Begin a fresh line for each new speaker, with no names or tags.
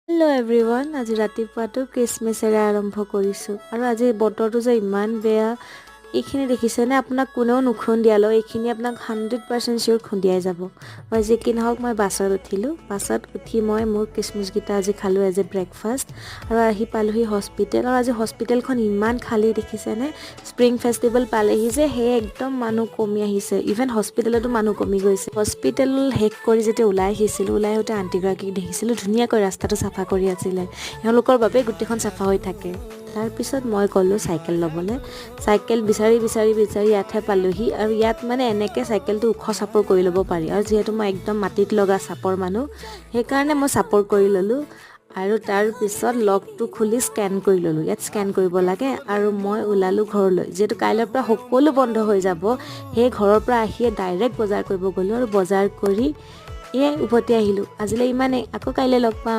Hello' everyone, আজি ৰাতিপুৱাটো ক্ৰিছমাছেৰে আৰম্ভ কৰিছোঁ আৰু আজি বতৰটো যে ইমান বেয়া। এইখিনি দেখিছেনে? আপোনাক কোনেও নুখুন্দিয়ালেও এইখিনি আপোনাক 100% চিয়'ৰ খুন্দিয়াই যাব। মই যি কি নহওক মই বাছত উঠিলোঁ। বাছত উঠি মই মোৰ ক্ৰিছমাছকেইটা আজি খালোঁ এজ এ ব্ৰেকফাষ্ট আৰু আহি পালোঁহি হস্পিটেল। আৰু আজি হস্পিটেলখন ইমান খালী দেখিছেনে? স্প্ৰিং ফেষ্টিভেল পালেহি যে সেয়ে একদম মানুহ কমি আহিছে। ইভেন হস্পিটেলতো মানুহ কমি গৈছে। হস্পিটেল শেষ কৰি যেতিয়া ওলাই আহিছিলোঁ, ওলাই আহোঁতে আণ্টিগৰাকীক দেখিছিলোঁ ধুনীয়াকৈ ৰাস্তাটো চাফা কৰি আছিলে। তেওঁলোকৰ বাবে গোটেইখন চাফা হৈ থাকে। তাৰপিছত মই গ'লোঁ চাইকেল ল'বলৈ। চাইকেল বিচাৰি ইয়াতহে পালোঁহি। আৰু ইয়াত মানে এনেকৈ চাইকেলটো ওখ চাপৰ কৰি ল'ব পাৰি। আৰু যিহেতু মই একদম মাটিত লগা চাপৰ মানুহ, সেইকাৰণে মই চাপৰ কৰি ল'লোঁ। আৰু তাৰপিছত লগটো খুলি স্কেন কৰি ল'লোঁ। ইয়াত স্কেন কৰিব লাগে আৰু মই ওলালোঁ ঘৰলৈ। যিহেতু কাইলৈৰ পৰা সকলো বন্ধ হৈ যাব, সেই ঘৰৰ পৰা আহিয়ে ডাইৰেক্ট বজাৰ কৰিব গ'লোঁ আৰু বজাৰ কৰি উভতি আহিলোঁ। আজিলৈ ইমানেই, আকৌ কাইলৈ লগ পাম।